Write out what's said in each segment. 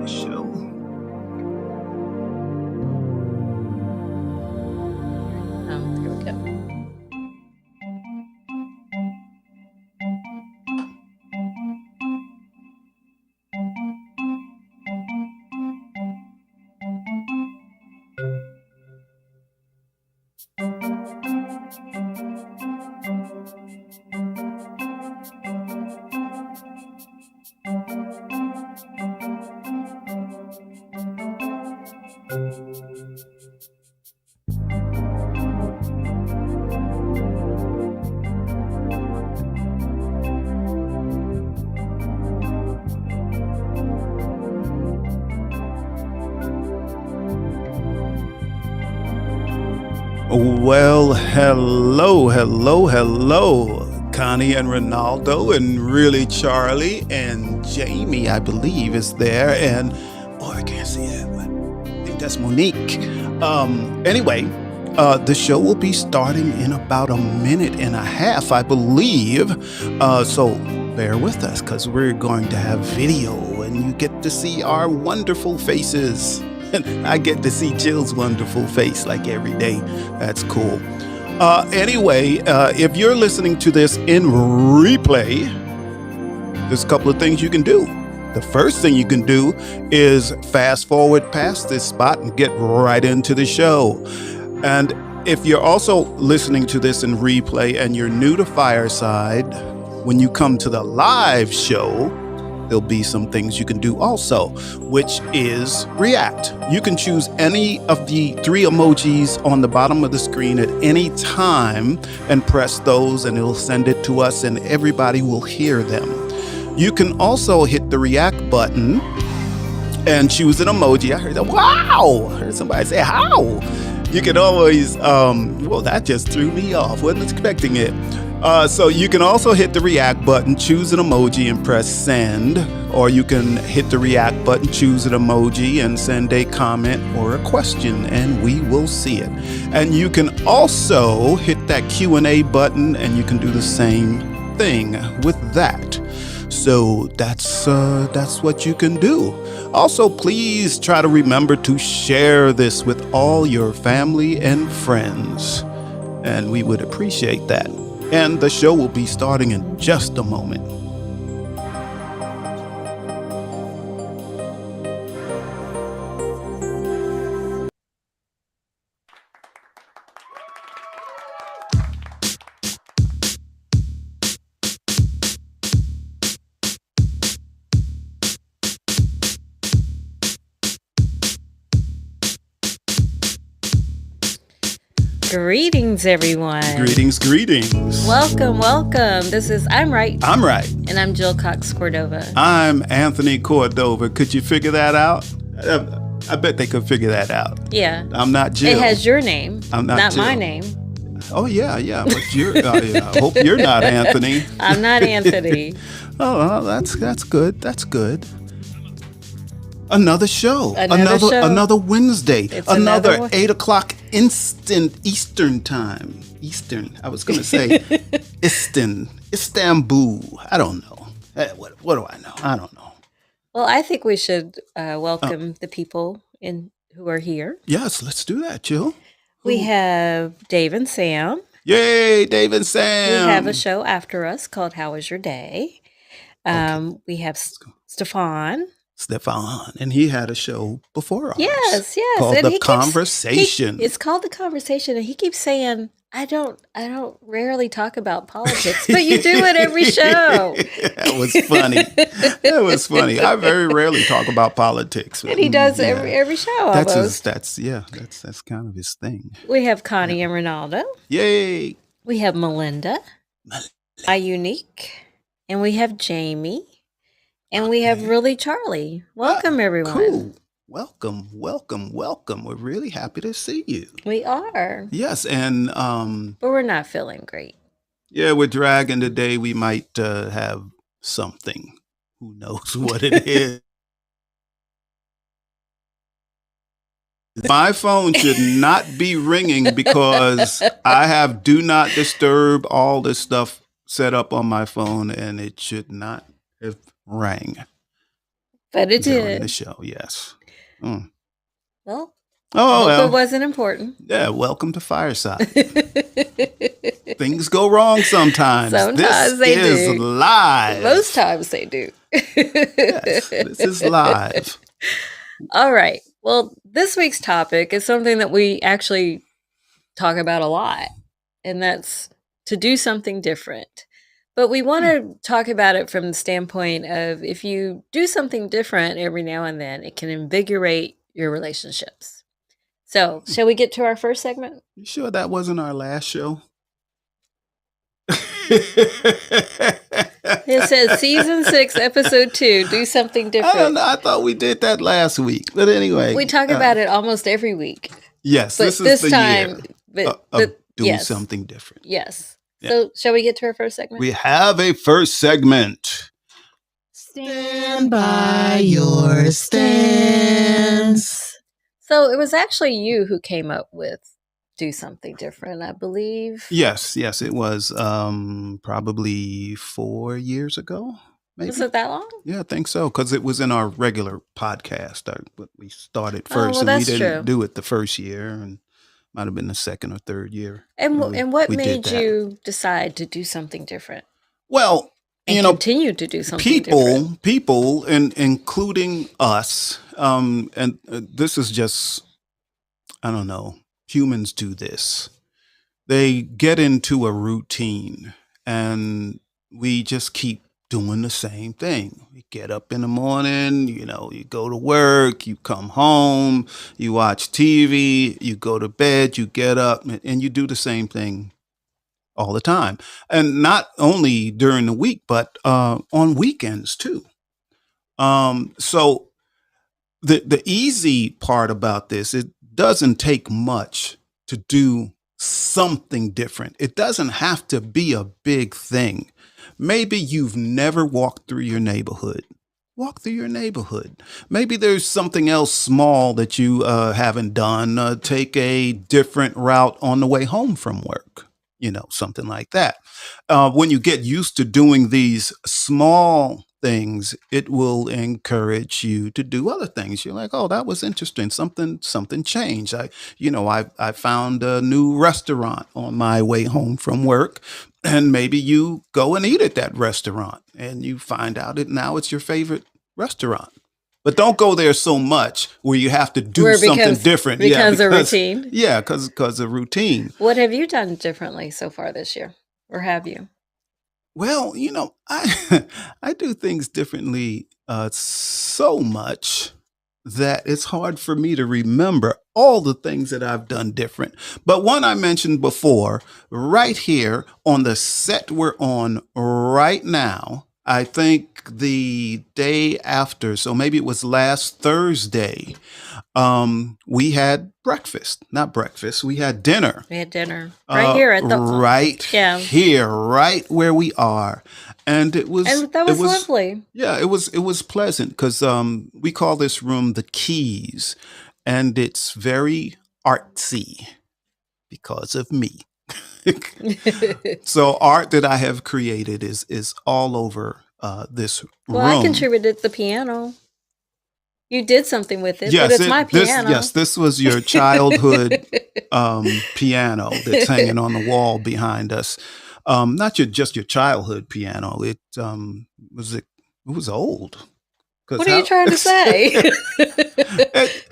Show. Here we go. Well, hello, Connie and Ronaldo, and really Charlie and Jamie, I believe, is there, and I can't see that, but I think that's Monique. Anyway, the show will be starting in about a minute and a half, I believe. So bear with us, because we're going to have video, and you get to see our wonderful faces. I get to see Jill's wonderful face like every day. That's cool. Anyway, if you're listening to this in replay, there's a couple of things you can do. The first thing you can do is fast forward past this spot and get right into the show. And if you're also listening to this in replay and you're new to Fireside, when you come to the live show, there'll be some things you can do also, which is react. You can choose any of the 3 emojis on the bottom of the screen at any time and press those, and it'll send it to us and everybody will hear them. You can also hit the react button and choose an emoji. I heard that, wow! I heard somebody say, how? You can always, well, that just threw me off. Wasn't expecting it. So you can also hit the react button, choose an emoji and press send, or you can hit the react button, choose an emoji and send a comment or a question, and we will see it. And you can also hit that Q&A button, and you can do the same thing with that. So that's what you can do. Also, please try to remember to share this with all your family and friends, and we would appreciate that. And the show will be starting in just a moment. Greetings, everyone. Greetings. Welcome. This is I'm Right. I'm Right. And I'm Jill Cox Cordova. I'm Anthony Cordova. Could you figure that out? I bet they could figure that out. Yeah. I'm not Jill. It has your name. I'm not Jill. My name. Oh, yeah. But you're, I hope you're not Anthony. I'm not Anthony. Oh, that's good. That's good. Another show. Another Wednesday. It's another 8 o'clock instant Eastern time. Eastern. I was going to say Istanbul. I don't know. What do I know? I don't know. Well, I think we should welcome the people who are here. Yes, let's do that, Jill. We have Dave and Sam. Yay, Dave and Sam. We have a show after us called How Was Your Day? Okay. We have Stefan, and he had a show before ours. Yes. Called The Conversation. It's called The Conversation, and he keeps saying, I don't rarely talk about politics, but you do it every show. That was funny. I very rarely talk about politics. And he does every show almost. That's kind of his thing. We have Connie and Ronaldo. Yay. We have Melinda. Unique. And we have Jamie. And we have Really Charlie. Welcome, everyone. Cool. Welcome. We're really happy to see you. We are. Yes, and but we're not feeling great. Yeah, we're dragging today. We might have something. Who knows what it is? My phone should not be ringing because I have do not disturb, all this stuff set up on my phone, and it should not have rang. But it during the did. show. Yes. Mm. Well, Oh, I hope it well. wasn't important. Yeah, welcome to Fireside. Things go wrong sometimes. Sometimes this they is do. live. Most times they do. Yes, this is live. All right. Well, this week's topic is something that we actually talk about a lot, and that's to do something different. But we want to talk about it from the standpoint of if you do something different every now and then, it can invigorate your relationships. So, shall we get to our first segment? You sure that wasn't our last show? It says season 6, episode 2, do something I different. don't know. I thought we did that last week. But anyway. We talk about it almost every week. Yes, But this is this the time, year but of doing yes. something different. Yes. Yeah. So, shall we get to our first segment? We have a first segment. Stand by your stance. So, it was actually you who came up with do something different, I believe. Yes, it was probably 4 years ago. Maybe. Was it that long? Yeah, I think so, because it was in our regular podcast. We started Oh, first, well, and that's we didn't true. do it the first year, and might have been the second or third year. And what we did made that. you decide to do something different Well, and continue to do something different? people, and including us, and this is just, I don't know, humans do this. They get into a routine, and we just keep doing the same thing. You get up in the morning, you go to work, you come home, you watch TV, you go to bed, you get up, and you do the same thing all the time. And not only during the week, but on weekends too. So the easy part about this, it doesn't take much to do something different. It doesn't have to be a big thing. Maybe you've never walked through your neighborhood. Walk through your neighborhood. Maybe there's something else small that you haven't done. Take a different route on the way home from work. Something like that. When you get used to doing these small things, it will encourage you to do other things. You're like, oh, that was interesting. Something changed. I found a new restaurant on my way home from work, and maybe you go and eat at that restaurant, and you find out that now it's your favorite restaurant. But don't go there so much where you have to do something different. Because of routine. Yeah, because of routine. What have you done differently so far this year? Or have you? Well, I do things differently so much that it's hard for me to remember all the things that I've done different. But one I mentioned before, right here on the set we're on right now, I think the day after, so maybe it was last Thursday, we had we had dinner. We had dinner right here at the here, right where we are, and that was lovely. Yeah, it was pleasant because we call this room the Keys, and it's very artsy because of me. So art that I have created is all over this room. Well, I contributed the piano. You did something with it, but it's my piano. This was your childhood piano that's hanging on the wall behind us. Not just your childhood piano. It was old. What are you trying to say?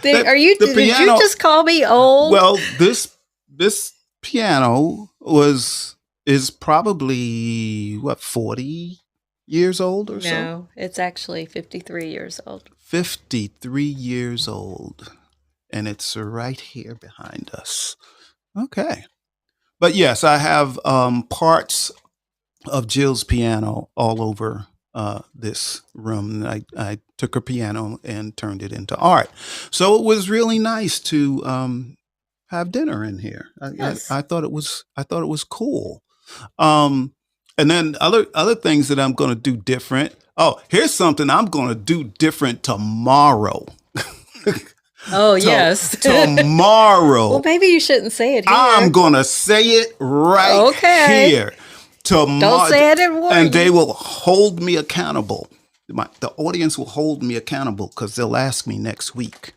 Did you just call me old? Well, this piano is probably 40 years old or so? No, it's actually 53 years old. 53 years old. And it's right here behind us. Okay. But yes, I have parts of Jill's piano all over this room. I took her piano and turned it into art. So it was really nice to have dinner in here. Yes. I thought it was cool. And then other things that I'm going to do different. Oh, here's something I'm going to do different tomorrow. Oh, yes. Tomorrow. Well, maybe you shouldn't say it here. I'm going to say it right here. Tomorrow. Don't say it in words. And they will hold me accountable. The audience will hold me accountable because they'll ask me next week.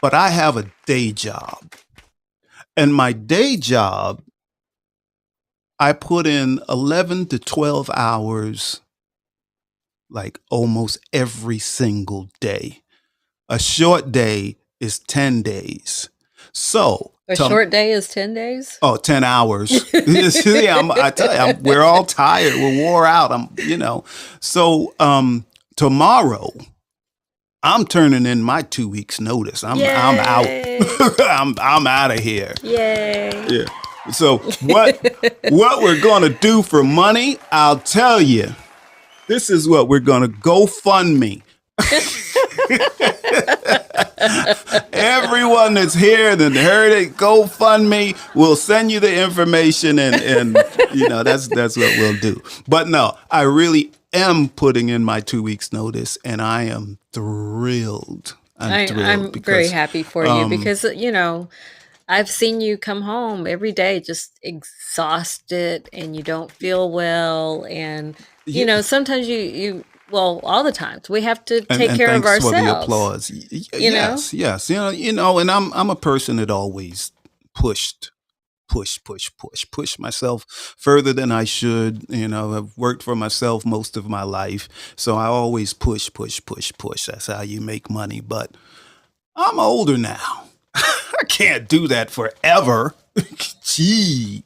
But I have a day job. And my day job, I put in 11 to 12 hours like almost every single day. A short day is 10 days. So A short day is 10 days? 10 hours. See, I tell you, we're all tired. We're wore out. So tomorrow, I'm turning in my 2 weeks notice. I'm out. I'm out of here. Yay. Yeah. So what we're gonna do for money, I'll tell you. This is what we're gonna GoFundMe. Everyone that's here that heard it, GoFundMe. We'll send you the information, and that's what we'll do. But no, I really am putting in my 2 weeks notice, and I am thrilled. I'm because, very happy for you because I've seen you come home every day just exhausted and you don't feel well, and sometimes you well, all the times we have to take care of thanks ourselves. For the applause. Yes. And I'm a person that always push myself further than I should. I've worked for myself most of my life, so I always push. That's how you make money. But I'm older now. I can't do that forever. Gee.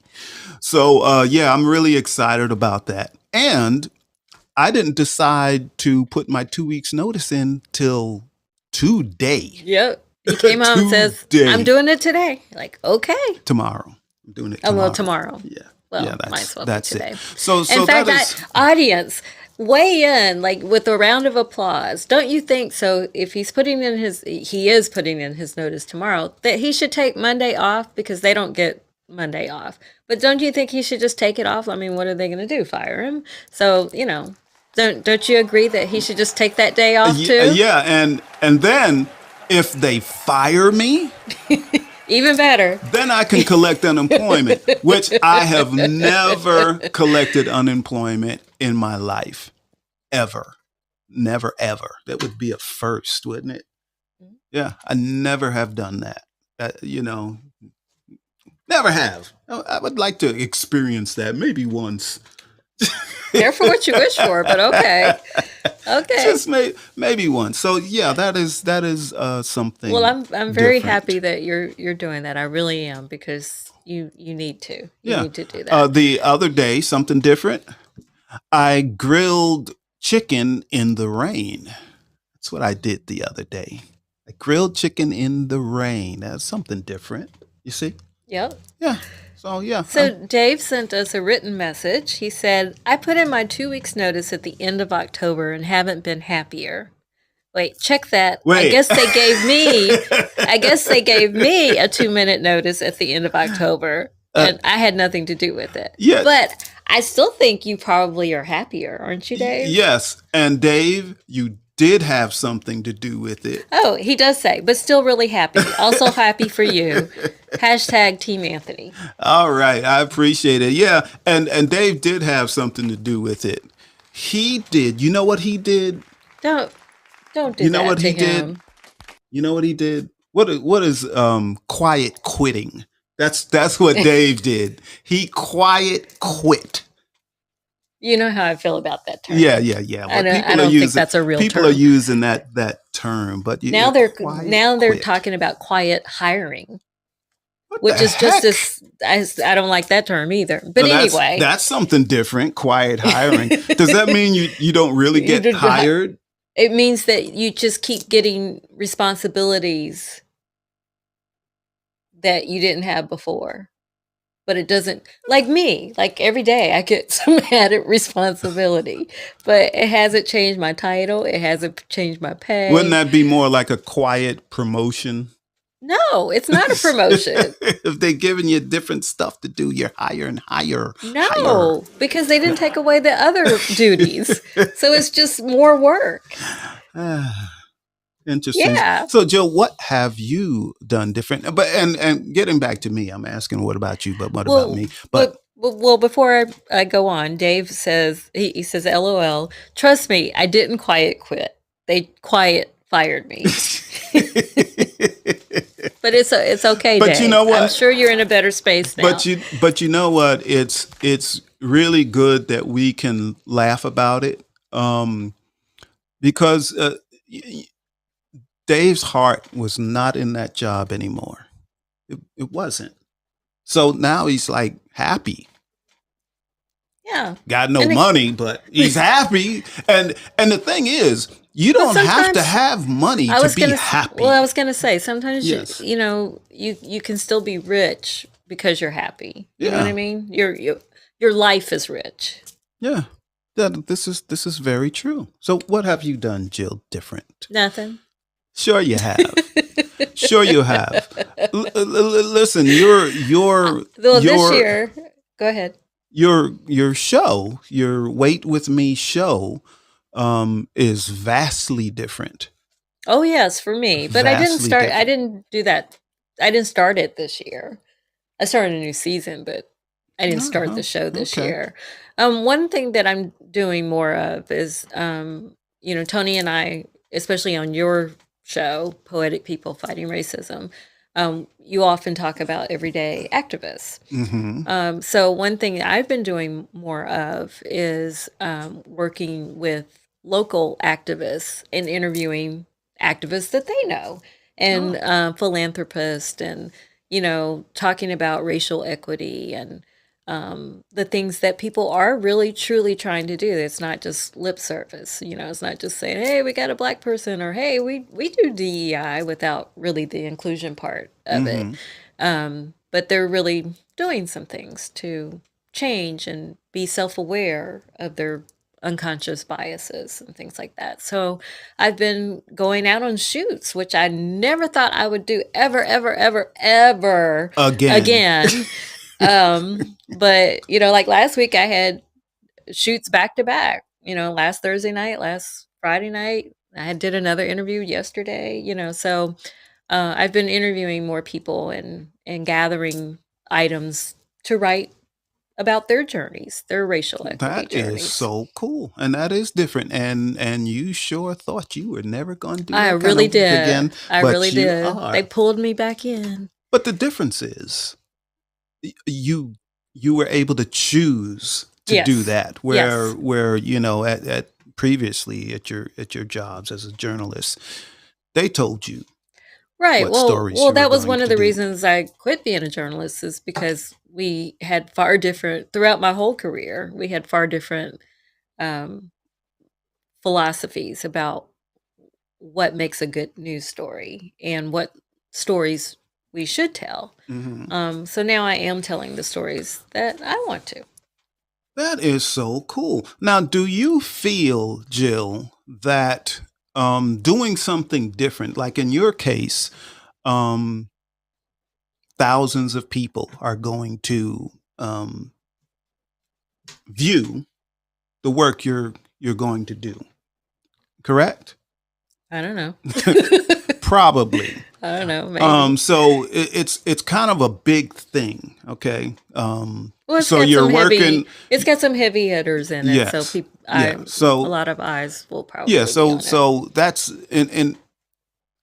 So I'm really excited about that. And I didn't decide to put my 2 weeks notice in till today. Yep. He came home and says, I'm doing it today. Like, okay. Tomorrow. I'm doing it tomorrow. Oh, well, tomorrow. Yeah. Well, yeah, might as well that's be today. it. So in fact, audience, weigh in like with a round of applause. Don't you think so? If he is putting in his notice tomorrow, that he should take Monday off because they don't get Monday off. But don't you think he should just take it off? I mean, what are they going to do? Fire him? So, don't you agree that he should just take that day off too? Yeah, and then if they fire me, even better. Then I can collect unemployment, which I have never collected unemployment in my life. Ever. Never, ever. That would be a first, wouldn't it? Yeah, I never have done that. Never have. I would like to experience that maybe once. Careful what you wish for, but okay. Just maybe once. So yeah, that is something. Well, I'm very different. happy that you're doing that. I really am, because you need to. You need to do that. The other day, something different. I grilled chicken in the rain. That's what I did the other day. I grilled chicken in the rain. That's something different. You see? Yep. Yeah. So, yeah. So Dave sent us a written message. He said, I put in my 2 weeks notice at the end of October and haven't been happier. Wait, check that. Wait. I guess they gave me a 2-minute notice at the end of October, and I had nothing to do with it. Yeah. But I still think you probably are happier, aren't you, Dave? Yes. And Dave, you did have something to do with it. Oh, he does say, but still really happy. Also happy for you. Hashtag Team Anthony. All right. I appreciate it. Yeah. And Dave did have something to do with it. He did. You know what he did? Don't do You know that what to he him. did? You know what he did? What is quiet quitting? That's what Dave did. He quiet quit. You know how I feel about that term. Yeah. Well, I don't think that's a real people term. are using that term, but Now they're quit. talking about quiet hiring, What which the is just heck? I don't like that term either. But So anyway, that's something different. Quiet hiring. Does that mean you don't really You get did not- hired? it means that you just keep getting responsibilities that you didn't have before. But it doesn't, like me, like every day I get some added responsibility, but it hasn't changed my title. It hasn't changed my pay. Wouldn't that be more like a quiet promotion? No, it's not a promotion. If they're giving you different stuff to do, you're higher and higher. No, because they didn't take away the other duties. So it's just more work. Interesting. Yeah. So, Joe, what have you done different? But and getting back to me, I'm asking what about you, but what about me? But Well, before I go on, Dave says he says, "LOL." Trust me, I didn't quiet quit. They quiet fired me. But it's okay, But you Dave. know I'm what? sure you're in a better space now. But you know what? It's really good that we can laugh about it, because Dave's heart was not in that job anymore. It wasn't. So now he's like happy. Yeah. Got no And money, but he's happy. And the thing is, you don't have to sometimes- have money I to was be gonna happy. Well, I was gonna say sometimes Yes. you can still be rich because you're happy. You know what Yeah. I mean? Your life is rich. Yeah. This is very true. So what have you done, Jill, different? Nothing. Sure you have. Sure you have. Listen, your Well, this year, go ahead. your show, your Wait With Me show, is vastly different. Oh yes, for me. But I didn't Vastly start. I different. didn't do that. I didn't start it this year. I started a new season, but I didn't start the show this okay. year. One thing that I'm doing more of is, Tony and I, especially on your show, Poetic People Fighting Racism, you often talk about everyday activists. Hmm. So one thing I've been doing more of is working with local activists and interviewing activists that they know and philanthropists and talking about racial equity and the things that people are really truly trying to do. It's not just lip service. It's not just saying, hey, we got a black person, or hey, we do DEI, without really the inclusion part of it. But they're really doing some things to change and be self-aware of their unconscious biases and things like that. So I've been going out on shoots, which I never thought I would do ever, ever, ever, ever Again. But like last week I had shoots back to back, last Thursday night, last Friday night. I did another interview yesterday, so I've been interviewing more people and gathering items to write about their journeys, their racial equity That journeys. is so cool, and that is different. And you sure thought you were never going to do that I kind really of did. again, I but really you did. are. They pulled me back in. But the difference is, you were able to choose to do Yes. that, Yes. where at previously at your jobs as a journalist, they told you. Right. What Well, stories you were that was going one to of the do. reasons I quit being a journalist, is because we had far different, throughout my whole career, we had far different um, philosophies about what makes a good news story and what stories we should tell. Mhm. So now I am telling the stories that I want to. That is so cool. Now, do you feel, Jill, that doing something different, like in your case, um, thousands of people are going to view the work you're going to do, correct? I don't know. Probably. I don't know. Maybe. So it's kind of a big thing, okay? Well, it's So got you're some working. heavy. It's got some heavy hitters in it, Yes. so people. Yeah. So a lot of eyes will probably. yeah. be So on it. so that's and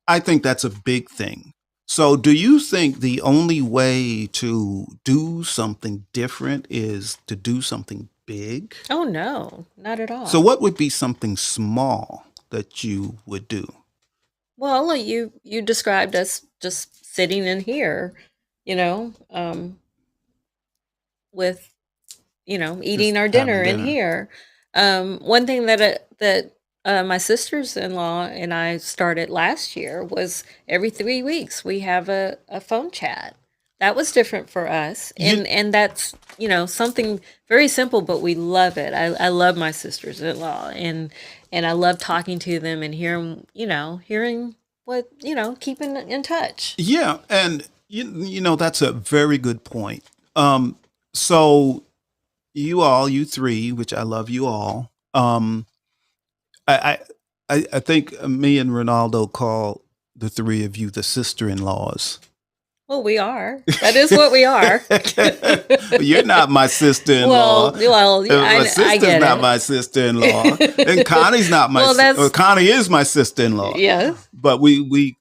I think that's a big thing. So do you think the only way to do something different is to do something big? Oh no, not at all. So what would be something small that you would do? Well, you described us just sitting in here, with eating our dinner in dinner. here. One thing that my sisters-in-law and I started last year was every 3 weeks we have a phone chat. That was different for us, and that's something very simple, but we love it. I love my sisters-in-law, and I love talking to them and hearing what keeping in touch. Yeah, and you know that's a very good point. So you three, which I love you all. I think me and Ronaldo call the three of you the sister-in-laws. Well, we are. That is what we are. You're not my sister-in-law. Well, My I sister's get not it. my sister-in-law, and Connie's not my. Well, Connie is my sister-in-law. Yes. But we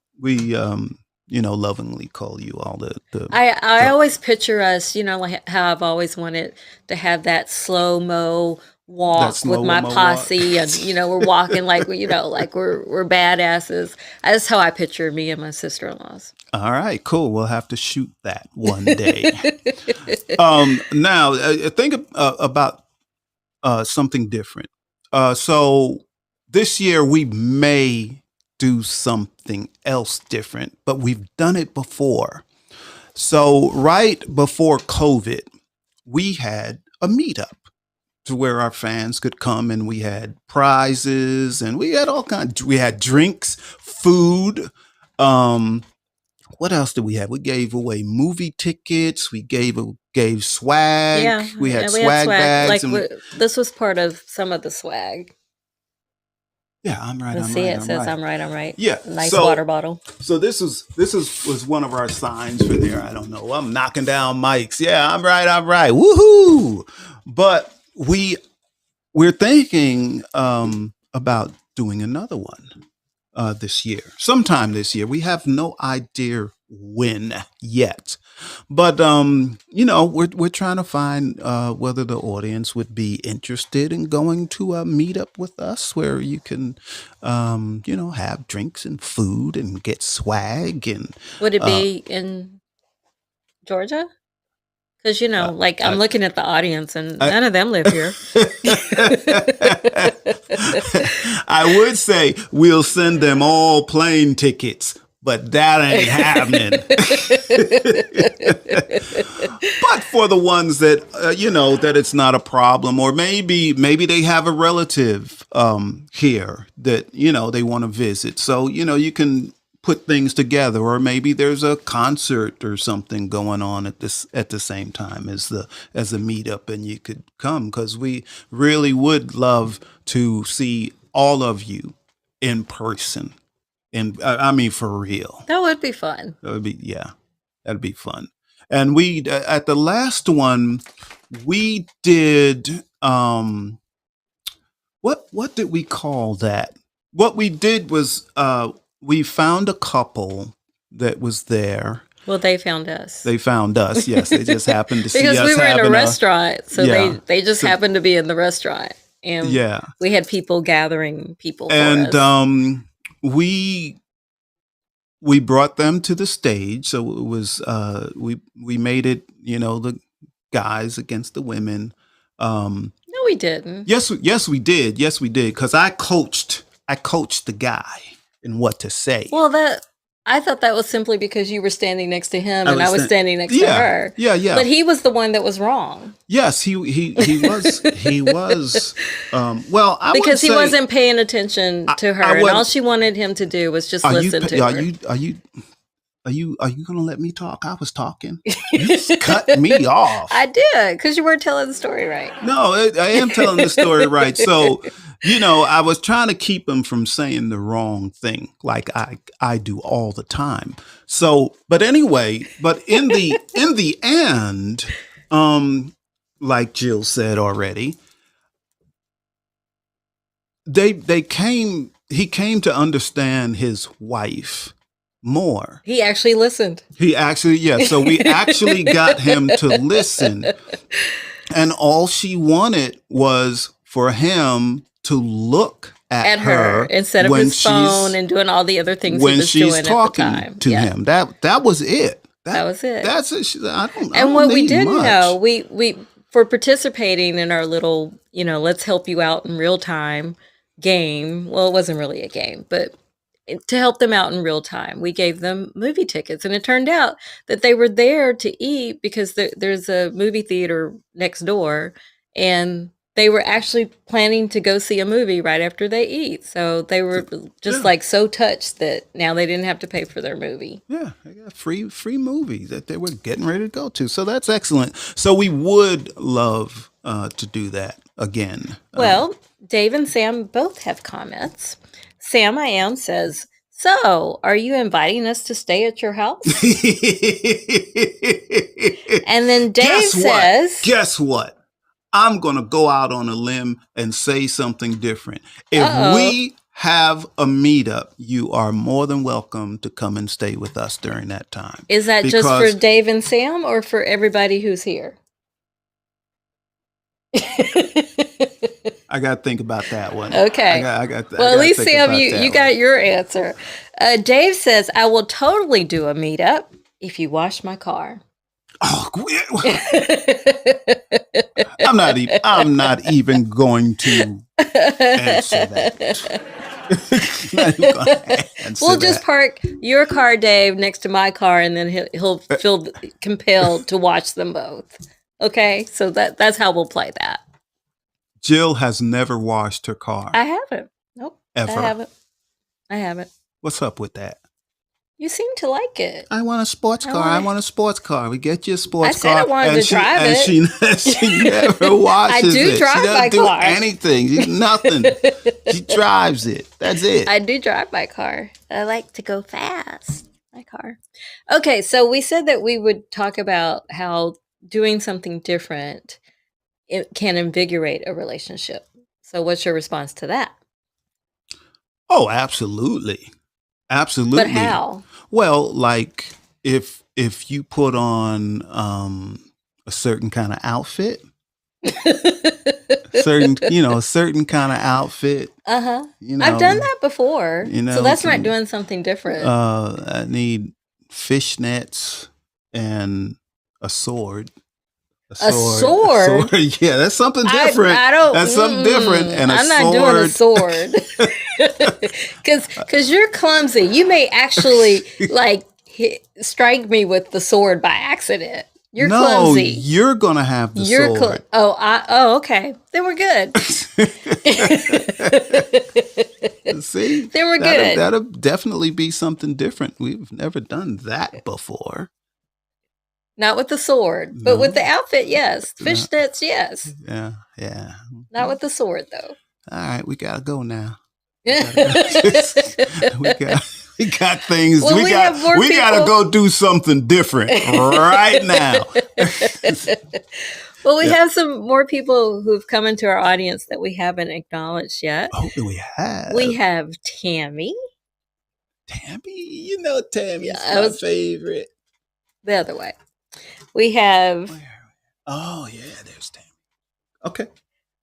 lovingly call you all the. I always picture us, like how I've always wanted to have that slow-mo walk with my slow-mo posse, walk. and we're walking like like we're badasses. That's how I picture me and my sister-in-laws. All right, cool. We'll have to shoot that one day. Now, think about something different. So this year we may do something else different, but we've done it before. So right before COVID, we had a meetup to where our fans could come, and we had prizes, and we had all kinds. We had drinks, food. What else did we have? We gave away movie tickets. We gave swag. Yeah, We had yeah, swag bags. Like And this was part of some of the swag. yeah, I'm right. Let's I'm see, right. it I'm says right. I'm right. I'm right. Yeah. Nice So water bottle. so was one of our signs for there. I don't know. I'm knocking down mics. Yeah, I'm right. I'm right. Woohoo! But we're thinking about doing another one this year, sometime this year. We have no idea when yet, but we're trying to find whether the audience would be interested in going to a meetup with us, where you can, have drinks and food and get swag and Would it be in Georgia? Because like I'm looking at the audience, and none of them live here. I would say we'll send them all plane tickets, but that ain't happening. But for the ones that that it's not a problem, or maybe they have a relative here that they want to visit, so you can put things together, or maybe there's a concert or something going on at the same time as a meetup, and you could come, because we really would love to see all of you in person, and I mean for real. That would be fun. That'd be fun. And we at the last one we did what did we call that? What we did was we found a couple that was there. Well, they found us. They found us. Yes, they just happened to see us because we were in a having restaurant, so Yeah. they just So- happened to be in the restaurant, and yeah. we had people gathering people for And us. we brought them to the stage, so it was we made it, the guys against the women. No, we didn't. Yes, we did, because I coached the guy in what to say. Well, I thought that was simply because you were standing next to him and I was standing next to Yeah, her. yeah. But he was the one that was wrong Yes, he was. He was. Well, I would because he say, wasn't paying attention to her, I and wouldn't- all she wanted him to do was just Are listen you? to Are her. you going to let me talk? I was talking. You just cut me off. I did, because you weren't telling the story right. No, I am telling the story right. So, I was trying to keep him from saying the wrong thing, like I do all the time. So, but anyway, in the end, like Jill said already, he came to understand his wife more. He actually listened. So we actually got him to listen. And all she wanted was for him to look at her instead of when his phone and doing all the other things he when was she's doing at the talking time. to him. That was it. That was it. That's it. I don't And what we need didn't much. know, we for participating in our little, let's help you out in real time game. Well, it wasn't really a game, but to help them out in real time, we gave them movie tickets, and it turned out that they were there to eat because there's a movie theater next door, and they were actually planning to go see a movie right after they eat. So they were just like so touched that now they didn't have to pay for their movie. Yeah, they got free movie that they were getting ready to go to. So that's excellent. So we would love to do that again. Well, Dave and Sam both have comments. Sam I Am says, So, are you inviting us to stay at your house? And then Dave says, Guess what? I'm going to go out on a limb and say something different. If Uh-oh. we have a meetup, you are more than welcome to come and stay with us during that time. Is that just for Dave and Sam or for everybody who's here? I got to think about that one. Okay. Well, at least, Sam, you got your answer. Dave says, I will totally do a meetup if you wash my car. Oh, I'm not even going to answer that. We'll just park your car, Dave, next to my car, and then he'll feel compelled to watch them both. Okay, so that's how we'll play that. Jill has never washed her car. I haven't. Nope. Ever. I haven't. What's up with that? You seem to like it. I want a sports car. I want a sports car. We get you a sports car. I said I wanted to drive it. She never washes it. I do drive my car. She doesn't do anything. She's nothing. She drives it. That's it. I do drive my car. I like to go fast. My car. Okay, so we said that we would talk about how doing something different it can invigorate a relationship. So what's your response to that? Oh, absolutely. Absolutely. But how? Well, like if you put on a certain kind of outfit, a certain kind of outfit. Uh-huh. I've done that before. So that's not doing something different. I need fishnets and a sword. A sword? Yeah, that's something different. That's something different. And I'm not doing a sword. Because you're clumsy. You may actually strike me with the sword by accident. You're clumsy. You're going to have the sword. Okay. Then we're good. See? Then we're good. That'll definitely be something different. We've never done that before. Not with the sword, but with the outfit, yes. Fishnets, yes. Yeah. Not with the sword, though. All right, we gotta go now. We got things. Well, we gotta go do something different right now. Well, we have some more people who've come into our audience that we haven't acknowledged yet. Oh, we have. We have Tammy. Tammy's my favorite. The other way. We have. Oh yeah, there's Tammy. Okay.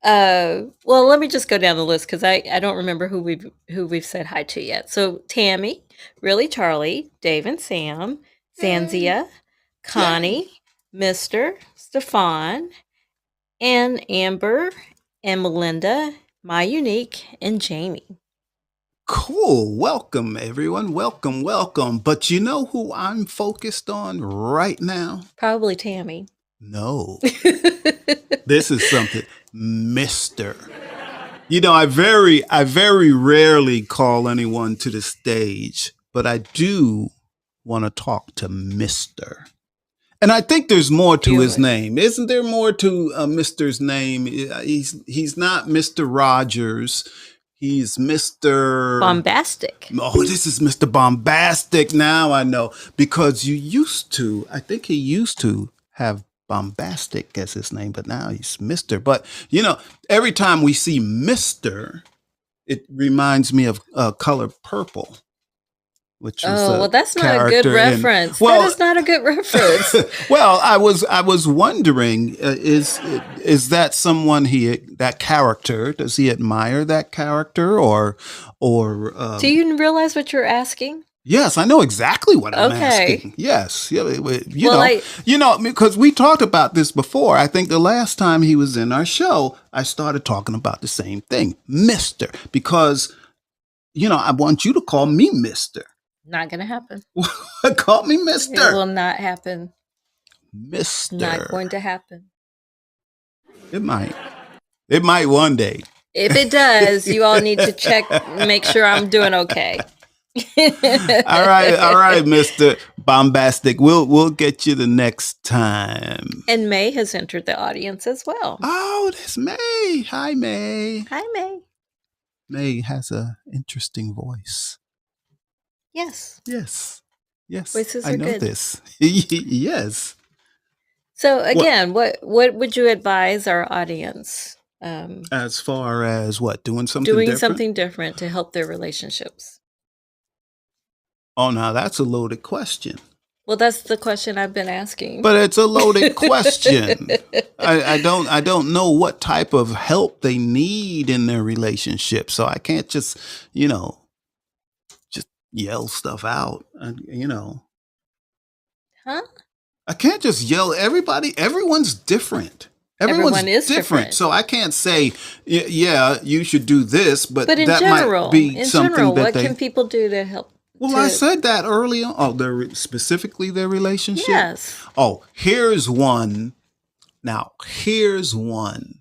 Well, let me just go down the list because I don't remember who we've said hi to yet. So Tammy, Really Charlie, Dave and Sam, Zanzia, Connie, Mr. Stefan, and Amber, and Melinda, My Unique, and Jamie. Cool. Welcome, everyone. Welcome. But you know who I'm focused on right now? Probably Tammy. No. This is something. Mr. I very rarely call anyone to the stage, but I do want to talk to Mr. And I think there's more to his name. Isn't there more to Mr.'s name? He's not Mr. Rogers. He's Mr. Bombastic. Oh, this is Mr. Bombastic. Now I know. Because I think he used to have Bombastic as his name, but now he's Mr. But, every time we see Mr., it reminds me of Color Purple. Which was that's not a good reference. That is not a good reference. Well, I was wondering, is that someone that character? Does he admire that character, or? Do you realize what you're asking? Yes, I know exactly what I'm asking. Yes, because we talked about this before. I think the last time he was in our show, I started talking about the same thing, Mr. Because I want you to call me Mr. Not gonna happen. Call me Mr. It will not happen. Mr. Not going to happen. It might. It might one day. If it does, you all need to check, make sure I'm doing okay. All right, Mr. Bombastic. We'll get you the next time. And May has entered the audience as well. Oh, that's May. Hi, May. Hi, May. May has an interesting voice. Yes. Yes. Yes. Voices I are know good. this. Yes. So What again, what would you advise our audience as far as what? Doing something doing different? something different to help their relationships? Oh, now that's a loaded question. Well, that's the question I've been asking. But it's a loaded question. I don't know what type of help they need in their relationship. So I can't just, just yell stuff out. Huh? I can't just yell. Everyone's different. Everyone's Everyone is different. So I can't say, yeah, you should do this, but But in that general, might be something that what they. can people do to help? Well, I said that earlier. Oh, specifically their relationship. Yes. Oh, here's one. Now, here's one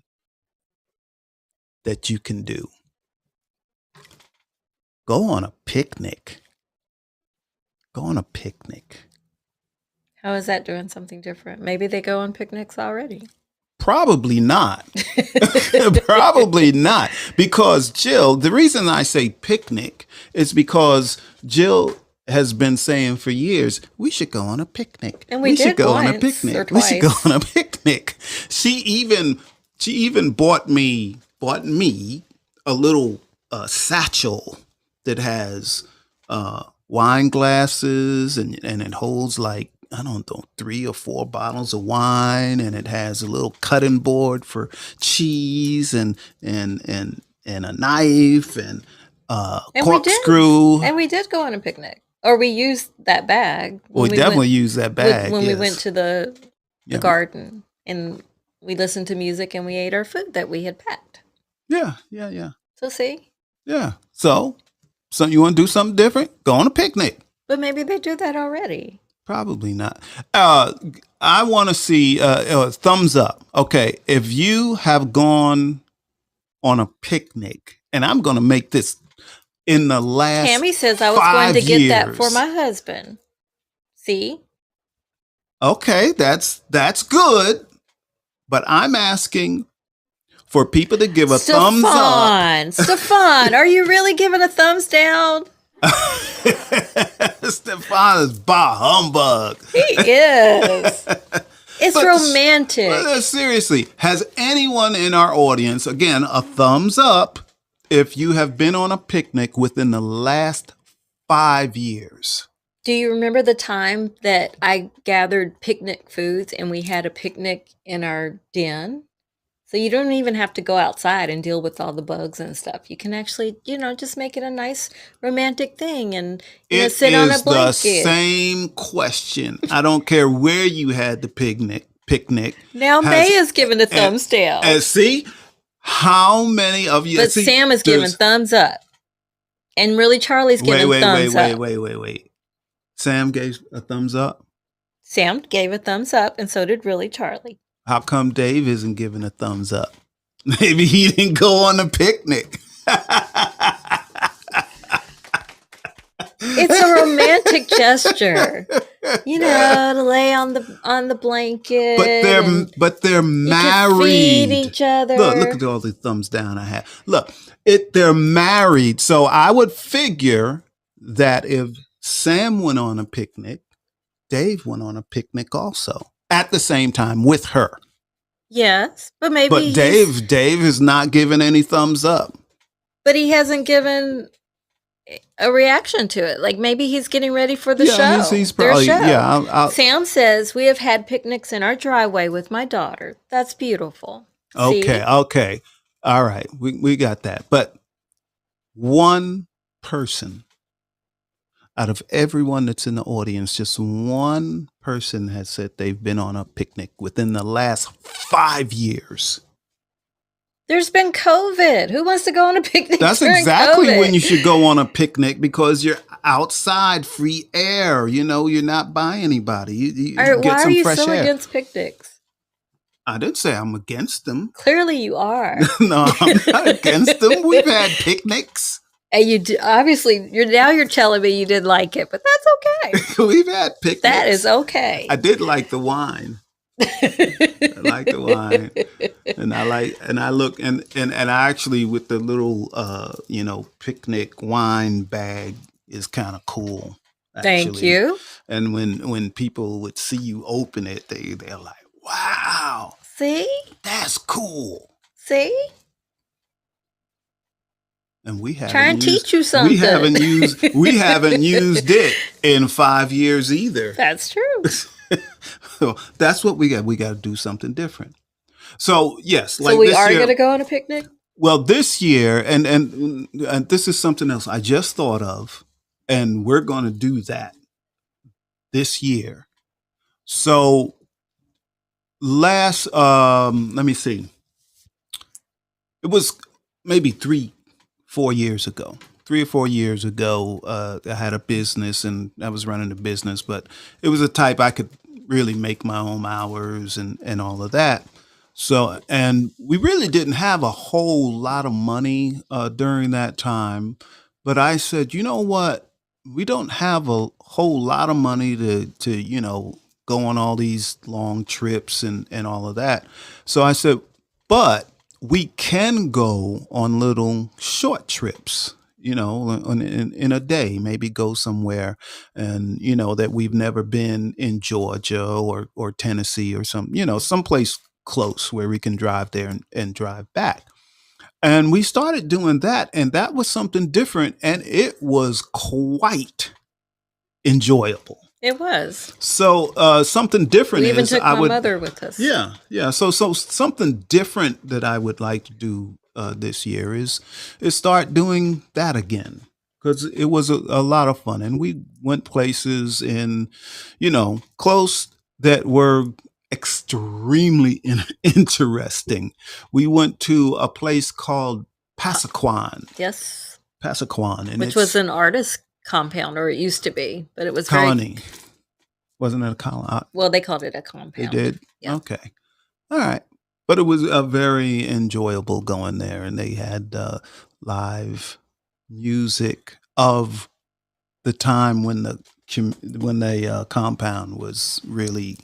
that you can do. Go on a picnic. Go on a picnic. How is that doing something different? Maybe they go on picnics already. Probably not. Probably not. Because Jill, the reason I say picnic is because Jill has been saying for years, we should go on a picnic. And we should did go on a once picnic. or We should go twice. on a picnic. She even bought me a little satchel that has wine glasses and it holds like, I don't know, 3 or 4 bottles of wine, and it has a little cutting board for cheese and a knife and And corkscrew. And we did go on a picnic. Or we used that bag. We definitely use that bag when we yes. went to the Yeah. garden and we listened to music and we ate our food that we had packed. Yeah. So see? Yeah. So you want to do something different? Go on a picnic. But maybe they do that already. Probably not. I want to see thumbs up. Okay, if you have gone on a picnic, and I'm going to make this in the last. Tammy says I was going to get that for my husband. See? Okay, that's good. But I'm asking for people to give a thumbs up. Stefan, are you really giving a thumbs down? Stefan is bah humbug. He is. It's romantic. But seriously, has anyone in our audience, again, a thumbs up if you have been on a picnic within the last 5 years? Do you remember the time that I gathered picnic foods and we had a picnic in our den? So you don't even have to go outside and deal with all the bugs and stuff. You can actually, just make it a nice romantic thing and sit on a blanket. It is the same question. I don't care where you had the picnic. Now May is giving a thumbs down. And see how many of you? But Sam is giving thumbs up, and really Charlie's giving thumbs up. Wait. Sam gave a thumbs up. Sam gave a thumbs up, and so did really Charlie. How come Dave isn't giving a thumbs up? Maybe he didn't go on a picnic. It's a romantic gesture, to lay on the blanket. But they're married. You can feed each other. Look at all the thumbs down I have. Look, they're married. So I would figure that if Sam went on a picnic, Dave went on a picnic also. At the same time with her. Yes, but maybe. But Dave is not giving any thumbs up. But he hasn't given a reaction to it. Like maybe he's getting ready for the show. He's probably their show. Yeah. Sam says we have had picnics in our driveway with my daughter. That's beautiful. Okay. All right, we got that. But one person. Out of everyone that's in the audience, just one person has said they've been on a picnic within the last 5 years. There's been COVID. Who wants to go on a picnic? That's exactly COVID? When you should go on a picnic because you're outside, free air. You're not by anybody. You All right, get why some are you fresh so air. against picnics? I didn't say I'm against them. Clearly you are. No, I'm not against them. We've had picnics. And you do, obviously, you're telling me you didn't like it, but that's okay. We've had picnics. That is okay. I did like the wine. I like the wine, and I actually with the little picnic wine bag, is kind of cool, Thank actually. you. And when people would see you open it, they're like, "Wow, See? that's cool." See? And we Try and haven't used teach you something. we haven't used it in 5 years either. That's true. So that's what we got. We got to do something different. So yes, So like we this are year. going to go on a picnic? Well, this year, and this is something else I just thought of, and we're going to do that this year. So let me see, it was maybe 3 or 4 years ago. 3 or 4 years ago, I had a business and I was running a business, but it was a type I could really make my own hours and all of that. So, and we really didn't have a whole lot of money during that time. But I said, you know what? We don't have a whole lot of money to go on all these long trips and all of that. So I said, but we can go on little short trips, in a day, maybe go somewhere and, that we've never been in Georgia or Tennessee or someplace close where we can drive there and drive back. And we started doing that, and that was something different, and it was quite enjoyable. It was. So something different We even is took I my would, mother with us. yeah. So something different that I would like to do this year is start doing that again because it was a lot of fun, and we went places in, close that were extremely interesting. We went to a place called Passaquan, Yes. and Which was an artist compound, or it used to be, but it was colony. Wasn't it a colony? Well, they called it a They compound. did? Yeah. Okay. All right. But it was a very enjoyable going there, and they had live music of the time when the compound was really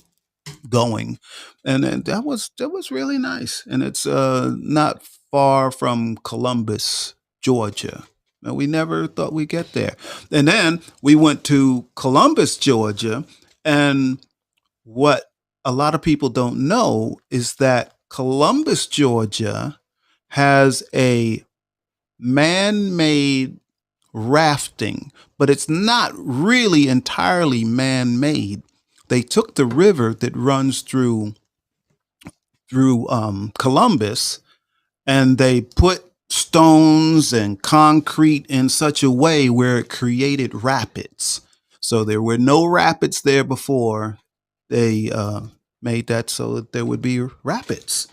going, and that was really nice. And it's not far from Columbus, Georgia. And we never thought we'd get there. And then we went to Columbus, Georgia, and what a lot of people don't know is that Columbus, Georgia has a man-made rafting, but it's not really entirely man-made. They took the river that runs through Columbus, and they put stones and concrete in such a way where it created rapids. So there were no rapids there before. They made that so that there would be rapids,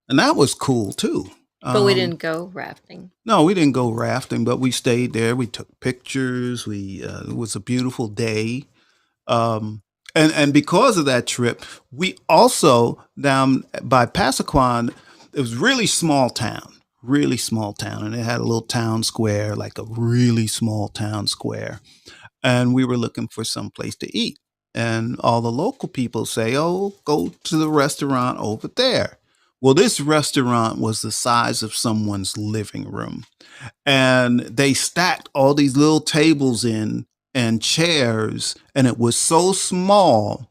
and that was cool too. But we didn't go rafting. No, we didn't go rafting, but we stayed there. We took pictures. It was a beautiful day. And because of that trip, we also down by Passaquan, it was really small town, and it had a little town square, like a really small town square. And we were looking for some place to eat. And all the local people say, "Oh, go to the restaurant over there." Well, this restaurant was the size of someone's living room. And they stacked all these little tables in and chairs, and it was so small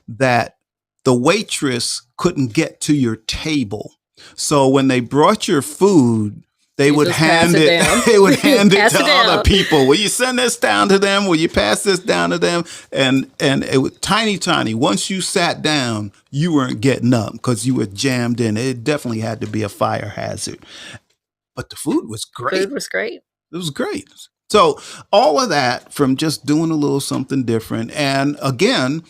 that the waitress couldn't get to your table. So when they brought your food, they would hand it they would hand it to other people. Will you send this down to them? Will you pass this down to them? And it was tiny. Once you sat down, you weren't getting up because you were jammed in. It definitely had to be a fire hazard. But the food was great. Food was great. It was great. So all of that from just doing a little something different. And again,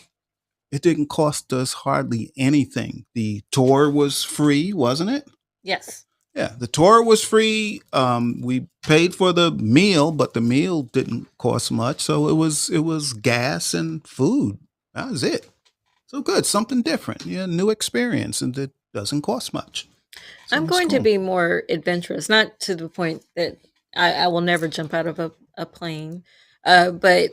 it didn't cost us hardly anything. The tour was free, wasn't it? Yes. Yeah, the tour was free. We paid for the meal, but the meal didn't cost much. So it was gas and food. That was it. So good, something different. Yeah, new experience, and it doesn't cost much. So I'm going to be more adventurous, not to the point that I will never jump out of a plane, but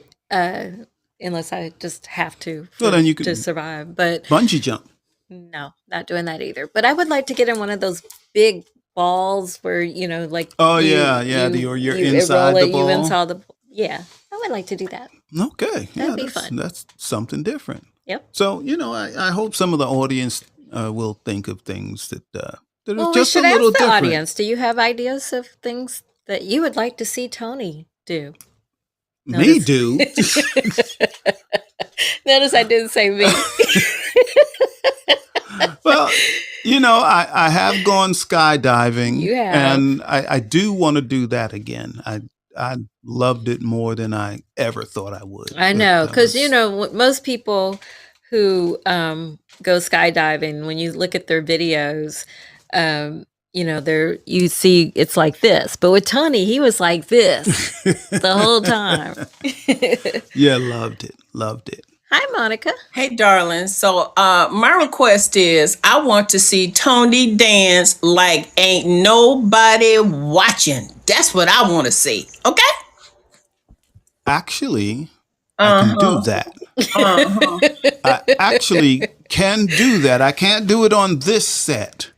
unless I just have to then you could to survive. But bungee jump. No, not doing that either. But I would like to get in one of those big balls where like you're inside the ball. You inside the would like to do that. Okay. That'd be fun. That's something different. Yep. So, I hope some of the audience will think of things that are Well, we just a should ask little the different. audience. Do you have ideas of things that you would like to see Tony do? Me Notice- do. Notice I didn't say me. Well, I have gone skydiving. You have. And I do want to do that again. I loved it more than I ever thought I would. I know, That because was- most people who go skydiving, when you look at their videos, you see it's like this. But with Tony, he was like this the whole time. Yeah, loved it. Hi, Monica. Hey, darling. So, my request is I want to see Tony dance like ain't nobody watching. That's what I want to see. Okay? Actually, I can do that. I actually can do that. I can't do it on this set.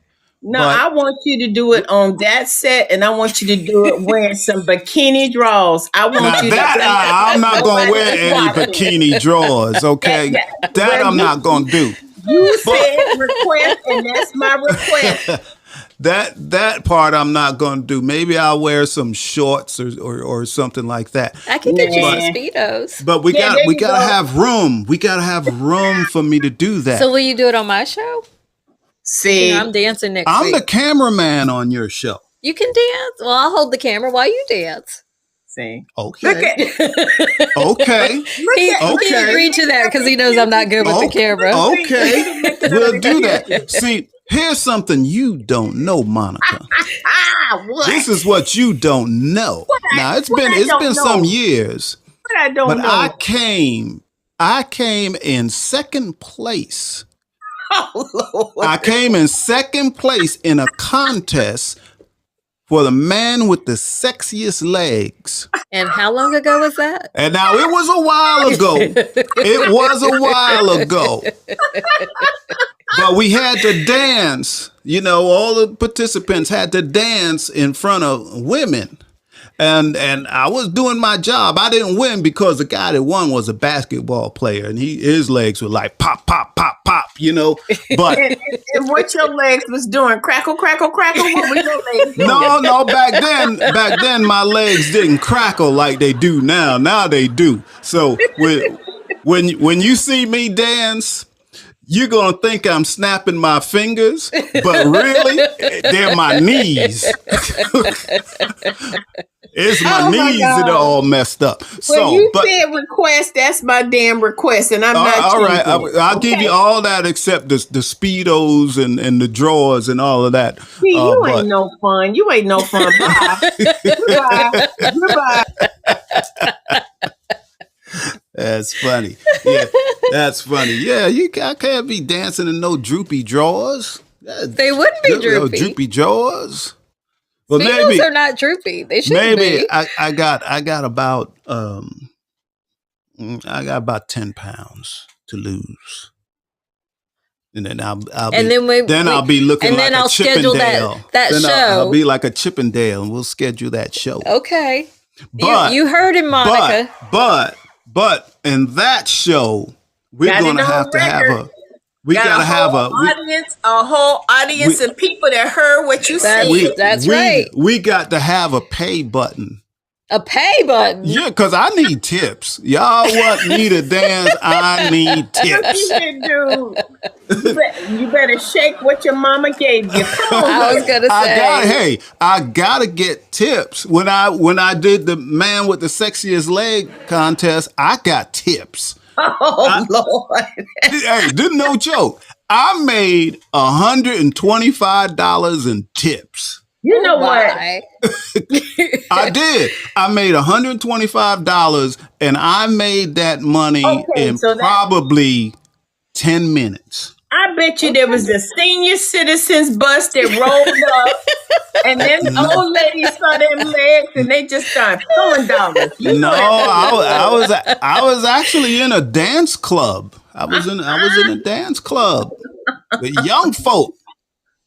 No, But- I want you to do it on that set, and I want you to do it wearing some bikini draws. I want Now you that to. I'm not gonna wear Nobody's any watching. bikini drawers, okay? Yeah. That Well, I'm not gonna do. You said request, and that's my request. That part I'm not gonna do. Maybe I'll wear some shorts or something like that. I can get you some Yeah. Speedos. But we Yeah, got there we you gotta go. have room. We gotta have room for me to do that. So will you do it on my show? See, I'm dancing next I'm week. the cameraman on your show. You can dance? Well, I'll hold the camera while you dance. see. Okay. Look at, Okay. He Okay. agreed to that because he knows I'm not good with the camera. Okay. We'll do that. See, here's something you don't know, Monica. what? This is what you don't know. Now it's what I been don't know? some years, What I don't but know. I came in second place. Oh, Lord. I came in second place in a contest for the man with the sexiest legs. And how long ago was that? And now it was a while ago. It was a while ago. But we had to dance. All the participants had to dance in front of women. And I was doing my job. I didn't win because the guy that won was a basketball player, and his legs were like pop, pop, pop, pop. But And what your legs was doing? Crackle, crackle, crackle. What were your legs doing? no, back then my legs didn't crackle like they do now. Now they do. So when you see me dance, you're gonna think I'm snapping my fingers, but really they're my knees. It's my Oh, my knees that God. are all messed up. When you said request, that's my damn request, and I'm not. all right, choosing it, I'll give okay? you all that except the speedos and the drawers and all of that. See, you but- ain't no fun. You ain't no fun. Bye. Goodbye. Goodbye. That's funny. Yeah, that's funny. Yeah, I can't be dancing in no droopy drawers. They wouldn't be No droopy. droopy drawers. Well, Speedos maybe are not droopy. They should maybe be. I got about I got about 10 pounds to lose, and then I'll And be, then I'll be looking and like then a I'll schedule Chippendale. that Then show. I'll be like a Chippendale, and we'll schedule that show. Okay. But you heard him, Monica. But in that show, we're Got it gonna on have to have record. a. We gotta have a. a whole audience of people that heard what you said. That's right. We got to have a pay button. A pay button. Yeah, because I need tips. Y'all want me to dance? I need tips. You better shake what your mama gave you. Come on. I was gonna say. I gotta get tips. When I did the man with the sexiest leg contest, I got tips. Oh, Lord. Hey, this no joke. I made $125 in tips. You know what? Why? I did. I made $125, and I made that money Okay, in so that- probably 10 minutes. I bet you there was a senior citizens bus that rolled up, and then the old ladies saw them legs, and they just started throwing dollars. You know No, that. I was actually in a dance club. I was in a dance club with young folk.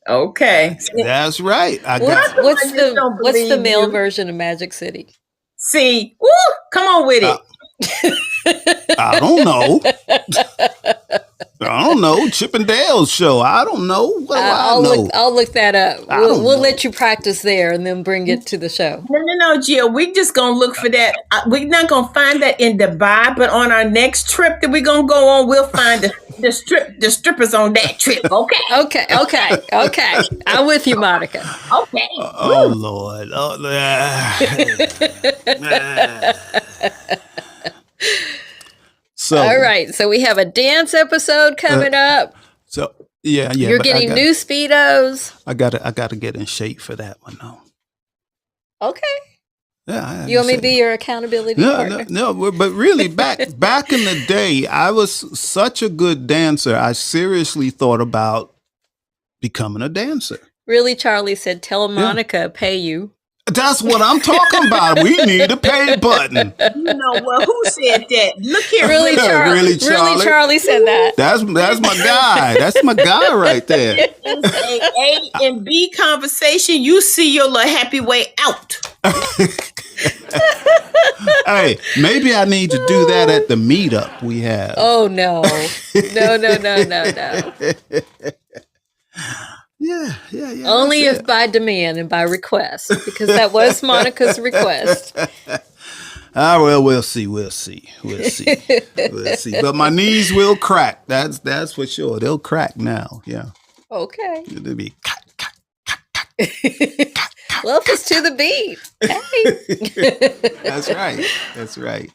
Okay. That's right. I What's, got. what's I just don't the believe male you. version of Magic City? See, woo, come on with it. I don't know. I don't know. Chip and Dale's show. I don't know. What do I know? I'll look that up. I We'll don't we'll know. let you practice there and then bring it to the show. No, Jill. We're just gonna look for that. We're not gonna find that in Dubai, but on our next trip that we're gonna go on, we'll find the strippers on that trip. Okay. Okay. I'm with you, Monica. Okay. Oh Lord. So All right. So we have a dance episode coming up. So yeah. You're but getting new Speedos. I gotta get in shape for that one though. Okay. Yeah. You want me to be your accountability partner? No, but really, back in the day, I was such a good dancer. I seriously thought about becoming a dancer. Really, Charlie said, tell Monica pay you. That's what I'm talking about. We need a pay button. You know, well, who said that? Look here. Really, Really, Charlie? Really, Charlie said that. That's my guy. That's my guy right there. It's a and B conversation. You see your little happy way out. Hey, maybe I need to do that at the meetup we have. Oh, no. No. Yeah. Only that's if by demand and by request, because that was Monica's request. Well, we'll see. But my knees will crack. That's for sure. They'll crack now. Yeah. Okay. It'll be. Well, if it's to the beat. Hey. That's right.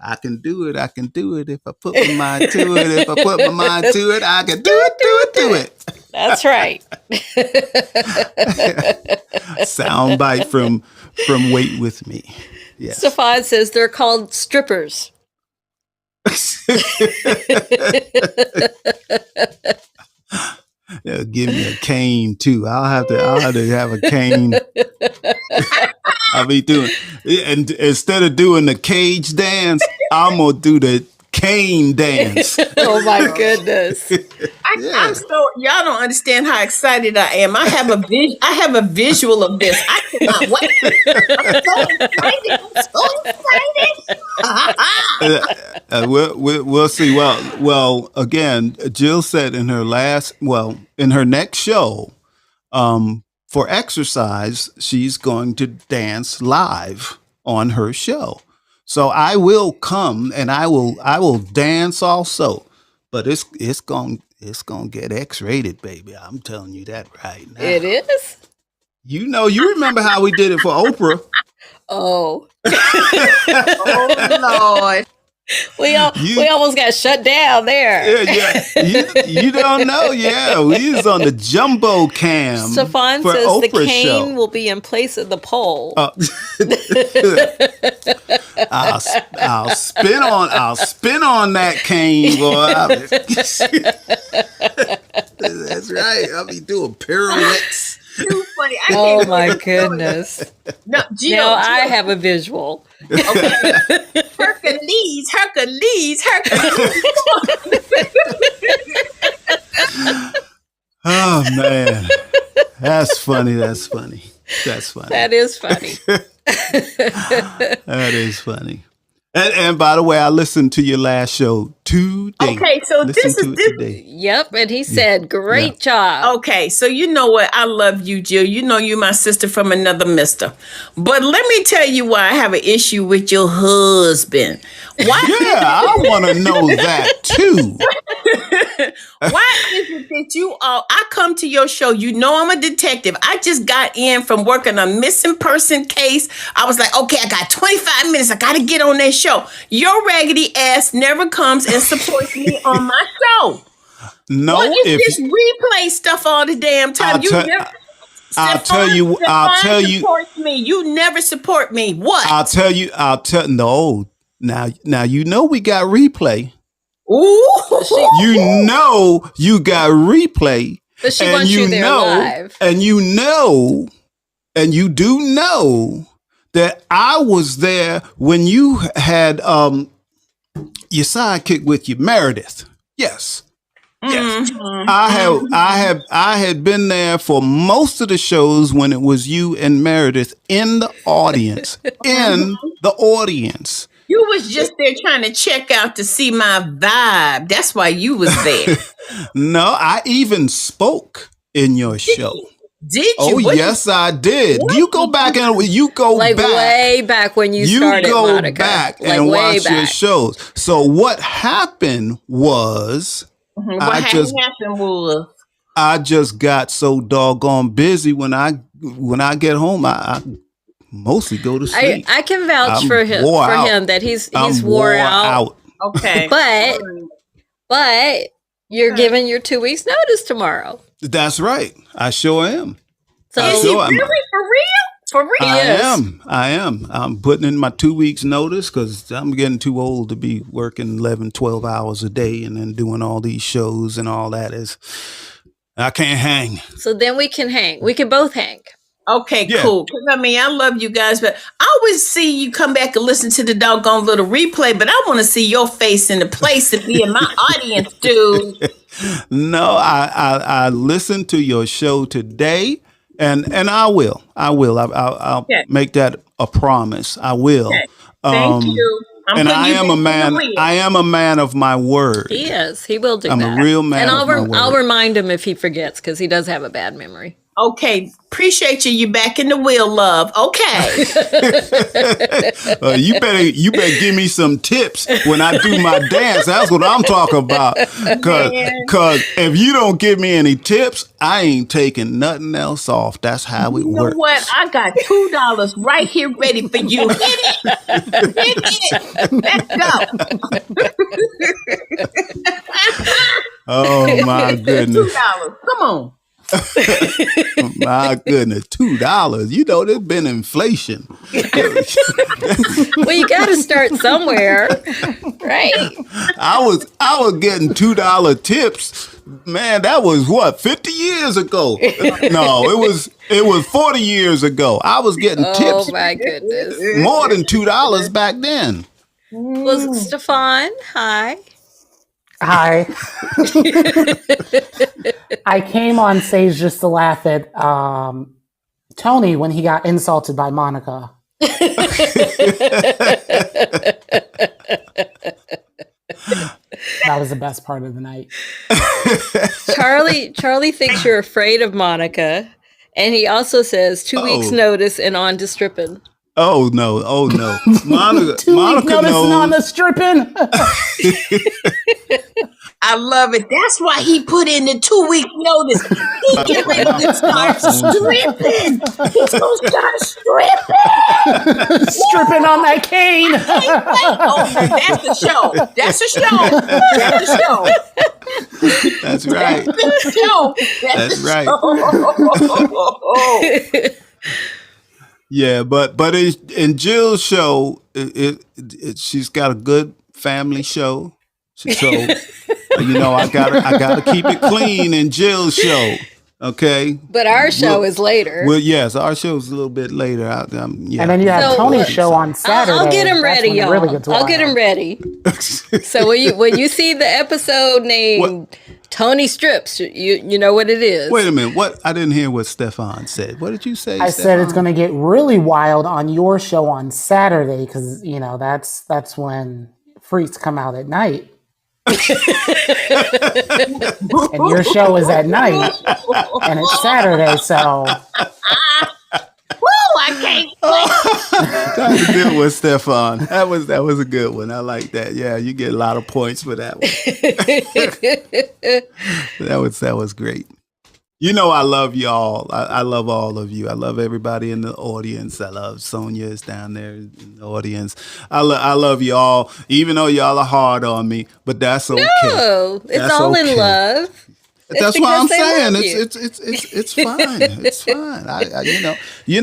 I can do it. If I put my mind to it. If I put my mind to it, I can do it. That's right. Soundbite from Wait With Me. Yes. Stefan says they're called strippers. Yeah, give me a cane too. I'll have to have a cane. I'll be doing, and instead of doing the cage dance, I'm gonna do the cane dance. Oh my goodness. I'm so y'all don't understand how excited I am. I have a visual of this. I cannot wait. I'm so excited. We'll see. Well, again, Jill said in her next show, for exercise, she's going to dance live on her show. So I will come and I will dance also, but it's gonna get X-rated, baby. I'm telling you that right now. It is? You remember how we did it for Oprah. Oh. Oh Lord. We almost got shut down there. Yeah. You don't know. Yeah, we was on the jumbo cam. Stefan for says the Oprah's cane show. will be in place of the pole. I'll spin on that cane, boy. That's right. I'll be doing pirouettes. Too funny. Oh my goodness. No, Jill, Now I have a visual. Hercules. Oh man, that's funny. That is funny. That is funny. And by the way, I listened to your last show today. Okay, so this is today. Yep, and he said, "Great job." Okay, so you know what? I love you, Jill. You know you're my sister from another mister. But let me tell you why I have an issue with your husband. Why? Yeah, I want to know that too. Why is it that you all? I come to your show. You know I'm a detective. I just got in from working a missing person case. I was like, okay, I got 25 minutes. I got to get on that show. Your raggedy ass never comes and supports me on my show. No, What is this replay stuff all the damn time? I'll tell you. Support me. You never support me. What? No. Now you know we got replay. Ooh. You know you got replay. But she wants you there live. And you do know that I was there when you had your sidekick with you, Meredith. Yes. Yes. Mm-hmm. I had been there for most of the shows when it was you and Meredith in the audience. You was just there trying to check out to see my vibe. That's why you was there. No, I even spoke in your show. Did you? Oh, yes, I did. You go back and you go like back. way back when you started, go Monica. back like and way watch back. your shows. So what happened was What happened was I just got so doggone busy when I get home. I mostly go to sleep. I can vouch I'm for him wore out. that he's I'm wore out. okay. But you're giving your 2 weeks notice tomorrow. That's right. I sure am. So I Is he sure am. really for real? For real? I am. I'm putting in my 2 weeks notice because I'm getting too old to be working 11, 12 hours a day and then doing all these shows and all that. I can't hang. So then we can hang. We can both hang. Okay, Yeah. cool. 'Cause, I mean, I love you guys, but I always see you come back and listen to the doggone little replay, but I want to see your face in the place and be in my audience, dude. No, I listened to your show today, and I will. I'll Okay. make that a promise. I will. Okay. Thank you. I'm And putting I you am back a in the man. wheel. I am a man of my word. He is. He will do I'm that. a real man And of my word. I'll remind him if he forgets because he does have a bad memory. Okay, appreciate you. You back in the wheel, love. Okay. You better give me some tips when I do my dance. That's what I'm talking about. Cause if you don't give me any tips, I ain't taking nothing else off. That's how it You know works. what? I got $2 right here ready for you. Hit it. Hit it. Let's go. Oh my goodness. $2. Come on. My goodness, $2. You know, there's been inflation. Well, you got to start somewhere, right? I was getting $2 tips. Man, that was what, 50 years ago? No, it was 40 years ago. I was getting tips Oh my goodness. more than $2 back then. Well, Stefan, hi. Hi. I came on stage just to laugh at Tony when he got insulted by Monica. That was the best part of the night. Charlie thinks you're afraid of Monica, and he also says 2 weeks notice and on to stripping. Oh no! Monica 2 week notice knows. and on the stripping. I love it. That's why he put in the 2 week notice. He get ready to start stripping. He's gonna start stripping. Stripping on that cane. Oh, that's the show. That's the show. That's the show. That's right. That's the show. That's the right. show. Yeah, but in Jill's show, she's got a good family show. So I gotta keep it clean in Jill's show. Okay. But our show is later. Well, yes, our show's a little bit later. Yeah. And then you have So- Tony's show on Saturday. I'll get him That's ready, when it y'all. really gets I'll get wild. him ready. So when you see the episode named Tony Strips, you know what it is. Wait a minute. What? I didn't hear what Stefan said. What did you say? I said it's going to get really wild on your show on Saturday because that's when freaks come out at night. And your show is at night, and it's Saturday, so Woo, I can't That was a good one, Stefan. That was a good one. I like that. Yeah, you get a lot of points for that one. That was great. You know, I love y'all. I love all of you. I love everybody in the audience. I love Sonia is down there in the audience. I love y'all, even though y'all are hard on me, but that's okay. No, it's That's all okay. in love. That's what I'm because they saying. love you. It's fine. It's fine.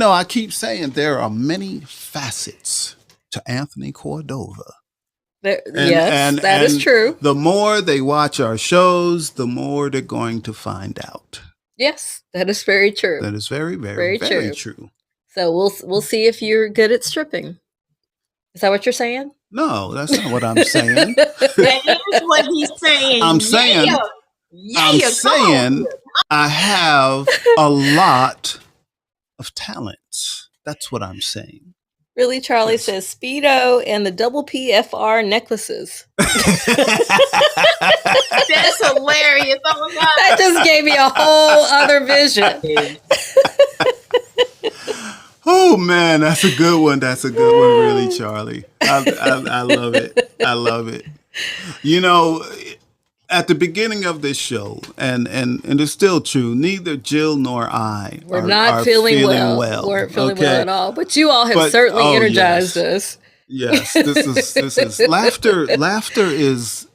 I keep saying there are many facets to Anthony Cordova. Yes, that is true. The more they watch our shows, the more they're going to find out. Yes, that is very true. That is very, very, Very very, true. true. So we'll see if you're good at stripping. Is that what you're saying? No, that's not what I'm saying. That is what he's saying. I'm saying, Yeah, come on. I have a lot of talents. That's what I'm saying. Really, Charlie says Speedo and the double PFR necklaces. That's hilarious. Oh my God. That just gave me a whole other vision. Oh man, that's a good one. That's a good one, really, Charlie. I love it. I love it. You know, at the beginning of this show, and it's still true, neither Jill nor I We're not feeling well. Weren't feeling well at all. But you all have certainly energized us. Yes, this is laughter. Laughter is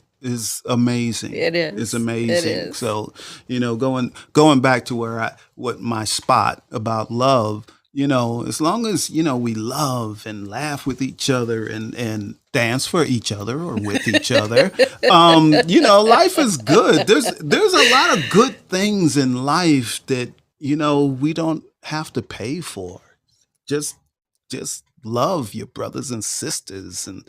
amazing. It is. It's amazing. It is. So, you know, going back to what my spot about love, you know, as long as, you know, we love and laugh with each other and dance for each other or with each other, you know, life is good. There's a lot of good things in life that, you know, we don't have to pay for. Just love your brothers and sisters and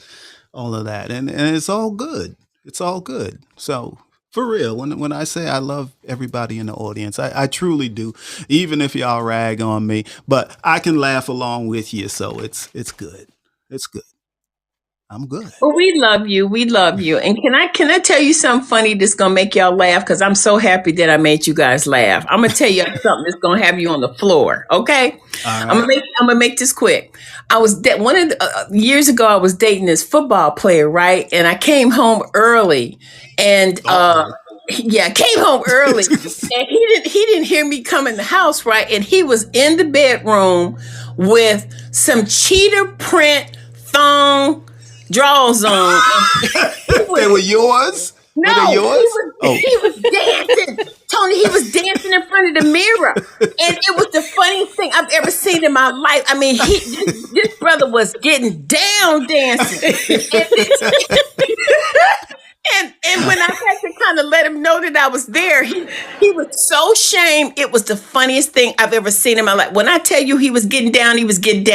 all of that. And it's all good. It's all good. So for real, when I say I love everybody in the audience, I truly do, even if y'all rag on me, but I can laugh along with you. So it's good. It's good. I'm good. Well, we love you. We love you. And can I tell you something funny that's gonna make y'all laugh? Because I'm so happy that I made you guys laugh. I'm gonna tell you something that's gonna have you on the floor. Okay. All right. I'm gonna make this quick. I was one of the, years ago. I was dating this football player, right? And I came home early, and yeah, I came home early, and he didn't hear me come in the house, right? And he was in the bedroom with some cheetah print thong drawers on. They were yours? No, were they yours? He was dancing. Tony, he was dancing in front of the mirror. And it was the funniest thing I've ever seen in my life. I mean, this brother was getting down dancing. And when I had to kind of let him know that I was there, he was so ashamed. It was the funniest thing I've ever seen in my life. When I tell you he was getting down with it.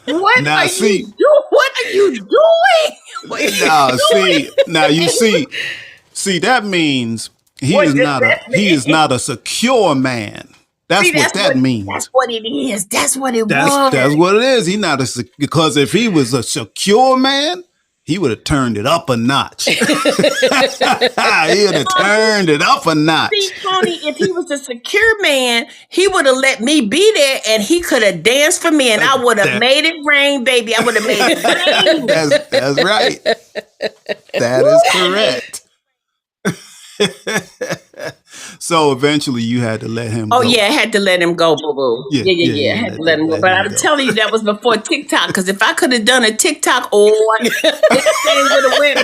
What are you doing? See, that means he is not a secure man. That's what that means. That's what it is. That's what it was. That's what it is. Because if he was a secure man, he would have turned it up a notch. He would have turned it up a notch. See, Tony, if he was a secure man, he would have let me be there and he could have danced for me and I would have made it rain, baby. I would have made it rain. That's right. That is correct. So eventually you had to let him go. Oh, yeah, I had to let him go, boo-boo. Yeah, I had to let him go. But I'm telling you, that was before TikTok, because if I could have done a TikTok, this thing would have went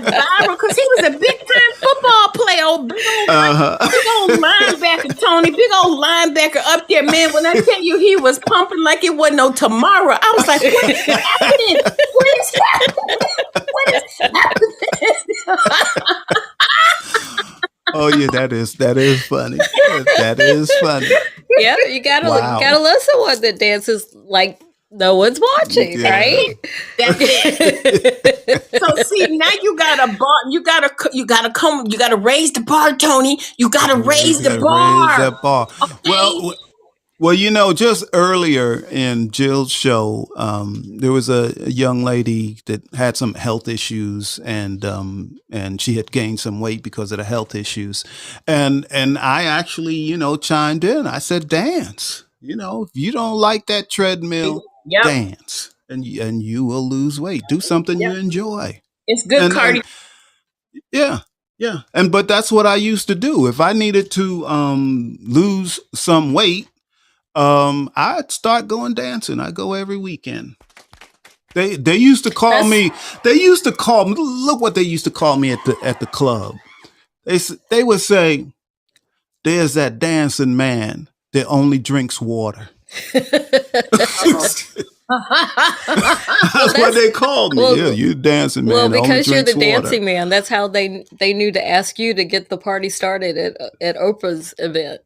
viral, because he was a big-time football player, big old linebacker, Tony, big old linebacker up there, man. When I tell you he was pumping like it wasn't no tomorrow, I was like, what is happening? What is happening? What is happening? Oh yeah, that is funny. That is funny. Yeah, you gotta love someone that dances like no one's watching, right? That's it. So see, now you gotta raise the bar, Tony. You gotta raise the bar. Raise that bar. Okay. Well, you know, just earlier in Jill's show, there was a young lady that had some health issues, and she had gained some weight because of the health issues, and I actually, you know, chimed in. I said, dance. You know, if you don't like that treadmill, dance, and you will lose weight. Do something you enjoy. It's good cardio. Yeah, but that's what I used to do. If I needed to lose some weight, I'd start going dancing. I go every weekend. They used to call me. They used to call me. Look what they used to call me at the club. They would say, "There's that dancing man that only drinks water." That's what they called me. Well, yeah, you dancing man. Well, because you're the water. dancing man, that's how they knew to ask you to get the party started at Oprah's event.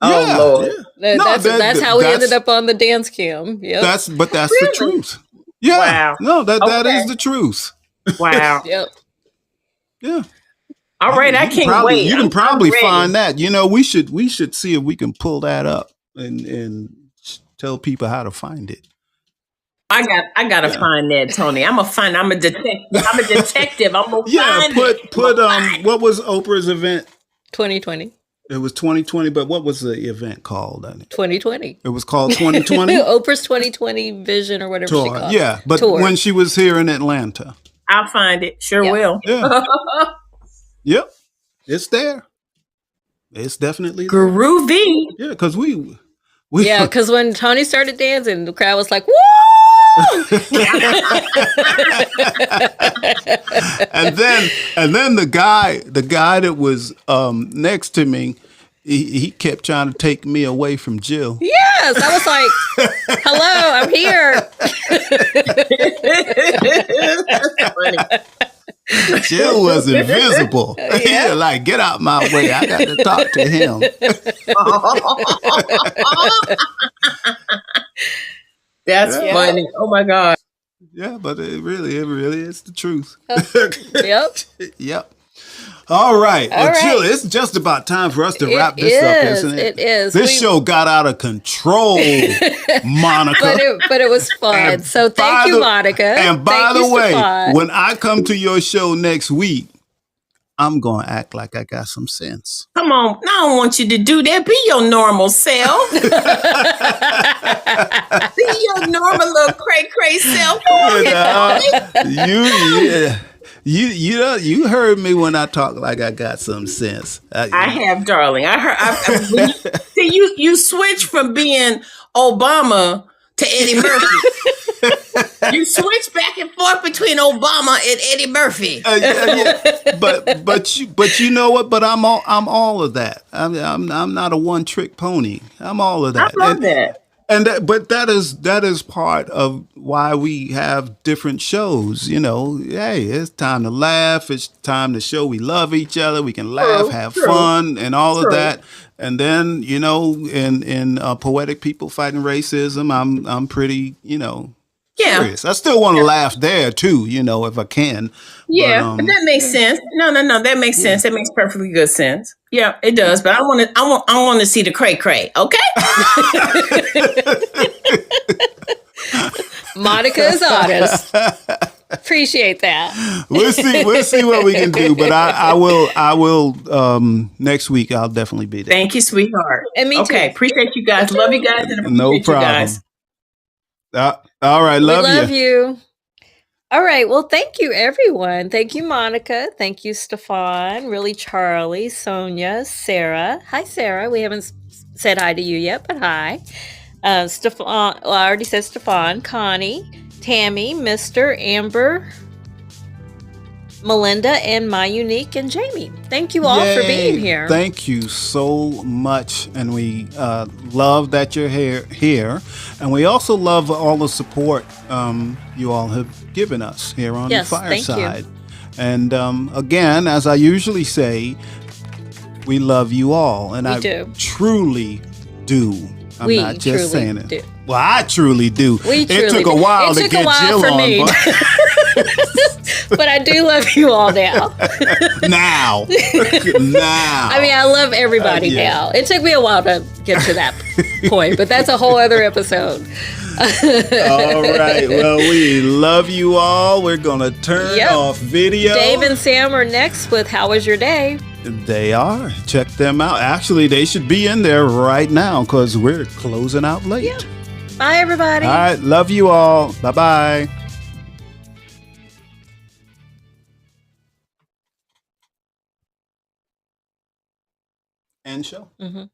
Oh Lord! Yeah. That's how we ended up on the dance cam. Yeah, that's the truth. Yeah. Wow. No, that is the truth. Wow. Yep. Yeah. All right, I can't wait. You can probably find that. You know, we should see if we can pull that up. and tell people how to find it. I gotta Yeah. find that, Tony. I'm a detective. I'm a detective. I'm gonna Yeah, find put it. put what was Oprah's event? 2020. It was 2020, but what was the event called? 2020. It was called 2020 Oprah's 2020 Vision or whatever she tour. called Yeah, but Tour. when she was here in Atlanta. I'll find it. Sure Yeah. will. Yeah. Yep. It's there. It's definitely there. Groovy. Yeah, because we Yeah, because when Tony started dancing, the crowd was like, "Woo!" and then the guy that was next to me, he kept trying to take me away from Jill. Yes, I was like, "Hello, I'm here." That's funny. Jill was invisible. Yeah, like get out my way. I got to talk to him. That's Yeah. funny. Oh my God. Yeah, but it really is the truth. Yep. Yep. All right. All Well, right. Jill, it's just about time for us to wrap It this up, is, isn't it? it is. This show got out of control, Monica. But it was fun. And So by thank you, the- Monica. And by Thank the you, way, Stefan. when I come to your show next week, I'm going to act like I got some sense. Come on. I don't want you to do that. Be your normal self. Be your normal little cray self. Come on, Tony. You heard me when I talk like I got some sense. I have, darling. I heard. You switch from being Obama to Eddie Murphy. You switch back and forth between Obama and Eddie Murphy. Yeah. But you know what? But I'm all of that. I'm not a one trick pony. I'm all of that. I love that. But that is part of why we have different shows. You know, hey, it's time to laugh. It's time to show we love each other. We can laugh, have fun, and all of that. And then, you know, in Poetic People Fighting Racism, I'm pretty, you know, serious. I still want to laugh there too, you know, if I can. Yeah, but that makes sense. No, that makes sense. That makes perfectly good sense. Yeah, it does. But I want to see the cray. Okay. Monica is honest. Appreciate that. We'll see what we can do. But I will next week I'll definitely be there. Thank you, sweetheart. And me too. Okay, appreciate you guys. Love you guys and appreciate No you problem. guys. All right, We love you. you. All right. Well, thank you, everyone. Thank you, Monica. Thank you, Stefan. Really, Charlie, Sonia, Sarah. Hi, Sarah. We haven't said hi to you yet, but hi. Stefan. Well, I already said Stefan. Connie, Tammy, Mr. Amber, Melinda, and My Unique, and Jamie. Thank you all for being here. Thank you so much, and we love that you're here, and we also love all the support you all have given us here on Yes, the thank you. Fireside. And again, as I usually say, we love you all, and We I do. truly do. I'm We not just truly saying it. do. Well, I truly do. We it truly took a do. while It to took a get while Jill for on, me. But I do love you all now. but now. I mean, I love everybody Yeah. now. It took me a while to get to that point, but that's a whole other episode. All right. Well, we love you all. We're going to turn Yep. off video. Dave and Sam are next with How Was Your Day? They are. Check them out. Actually, they should be in there right now because we're closing out late. Yep. Bye, everybody. All right. Love you all. Bye-bye. End show. Mhm.